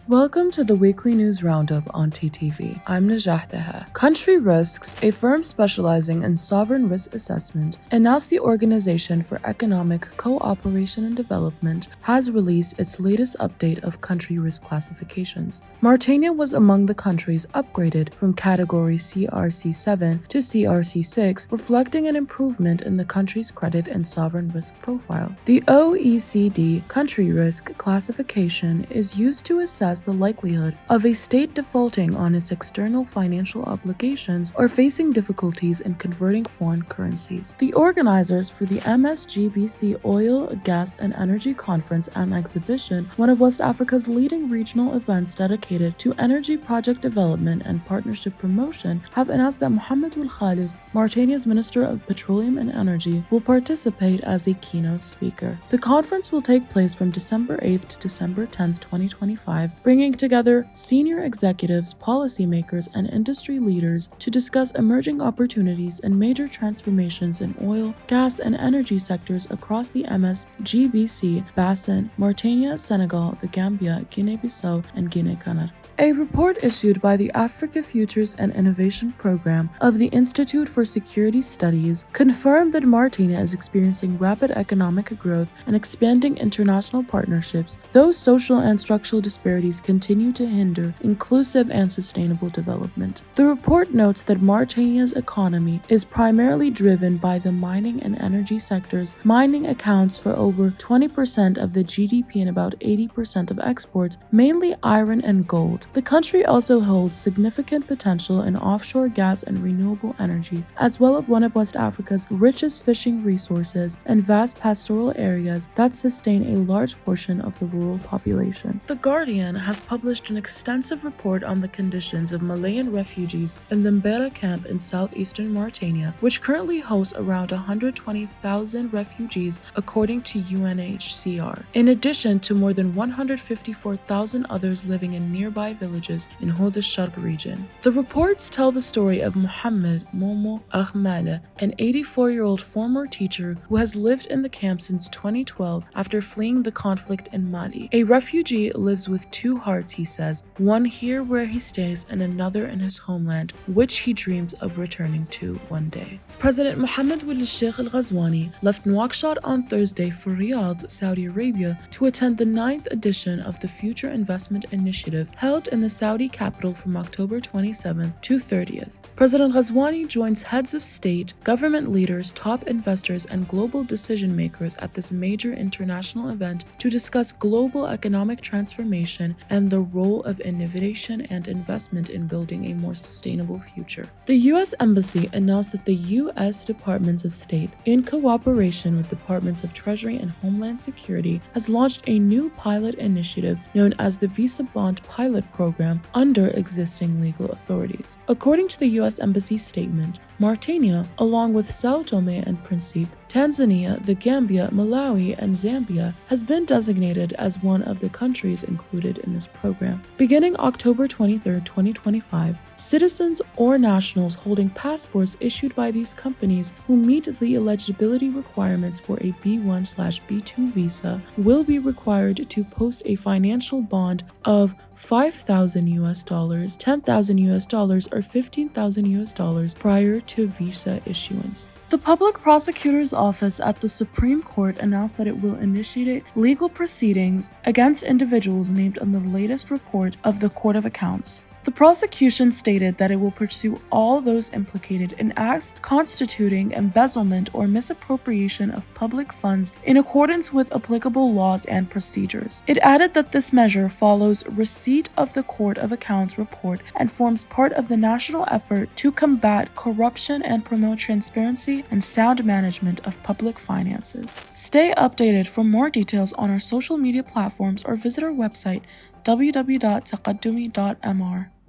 Welcome to the weekly news roundup on TTV. I'm Najah Taha. Country Risks, a firm specializing in sovereign risk assessment, announced the Organization for Economic Cooperation and Development has released its latest update of country risk classifications. Mauritania was among the countries upgraded from category CRC7 to CRC6, reflecting an improvement in the country's credit and sovereign risk profile. The OECD country risk classification is used to assess the likelihood of a state defaulting on its external financial obligations or facing difficulties in converting foreign currencies. The organizers for the MSGBC Oil, Gas and Energy Conference and Exhibition, one of West Africa's leading regional events dedicated to energy project development and partnership promotion, have announced that Mohamed Ould Khalid, Mauritania's Minister of Petroleum and Energy, will participate as a keynote speaker. The conference will take place from December 8th to December 10th, 2025, bringing together senior executives, policymakers, and industry leaders to discuss emerging opportunities and major transformations in oil, gas, and energy sectors across the MSGBC basin, Mauritania, Senegal, the Gambia, Guinea-Bissau, and Guinea-Conakry. A report issued by the Africa Futures and Innovation Program of the Institute for Security Studies confirmed that Mauritania is experiencing rapid economic growth and expanding international partnerships, though social and structural disparities continue to hinder inclusive and sustainable development. The report notes that Mauritania's economy is primarily driven by the mining and energy sectors. Mining accounts for over 20% of the GDP and about 80% of exports, mainly iron and gold. The country also holds significant potential in offshore gas and renewable energy, as well as one of West Africa's richest fishing resources and vast pastoral areas that sustain a large portion of the rural population. The Guardian has published an extensive report on the conditions of Malayan refugees in the Mbera camp in southeastern Mauritania, which currently hosts around 120,000 refugees according to UNHCR, in addition to more than 154,000 others living in nearby villages in Hod al-Sharq region. The reports tell the story of Mohamed Momo Ahmale, an 84-year-old former teacher who has lived in the camp since 2012 after fleeing the conflict in Mali. A refugee lives with two hearts, he says, one here where he stays and another in his homeland, which he dreams of returning to one day. President Mohammed Ould Sheikh Al Ghazouani left Nouakchott on Thursday for Riyadh, Saudi Arabia, to attend the 9th edition of the Future Investment Initiative held in the Saudi capital from October 27th to 30th. President Ghazouani joins heads of state, government leaders, top investors, and global decision makers at this major international event to discuss global economic transformation and the role of innovation and investment in building a more sustainable future. The U.S. Embassy announced that the U.S. Departments of State, in cooperation with Departments of Treasury and Homeland Security, has launched a new pilot initiative known as the Visa Bond Pilot Program under existing legal authorities. According to the U.S. Embassy statement, Mauritania, along with Sao Tome and Principe, Tanzania, the Gambia, Malawi, and Zambia, has been designated as one of the countries included in this program. Beginning October 23, 2025, citizens or nationals holding passports issued by these companies who meet the eligibility requirements for a B1/B2 visa will be required to post a financial bond of $5,000, $10,000, or $15,000 prior to visa issuance. The Public Prosecutor's Office at the Supreme Court announced that it will initiate legal proceedings against individuals named on the latest report of the Court of Accounts. The prosecution stated that it will pursue all those implicated in acts constituting embezzlement or misappropriation of public funds in accordance with applicable laws and procedures. It added that this measure follows receipt of the Court of Accounts report and forms part of the national effort to combat corruption and promote transparency and sound management of public finances. Stay updated for more details on our social media platforms or visit our website www.taqaddumi.mr.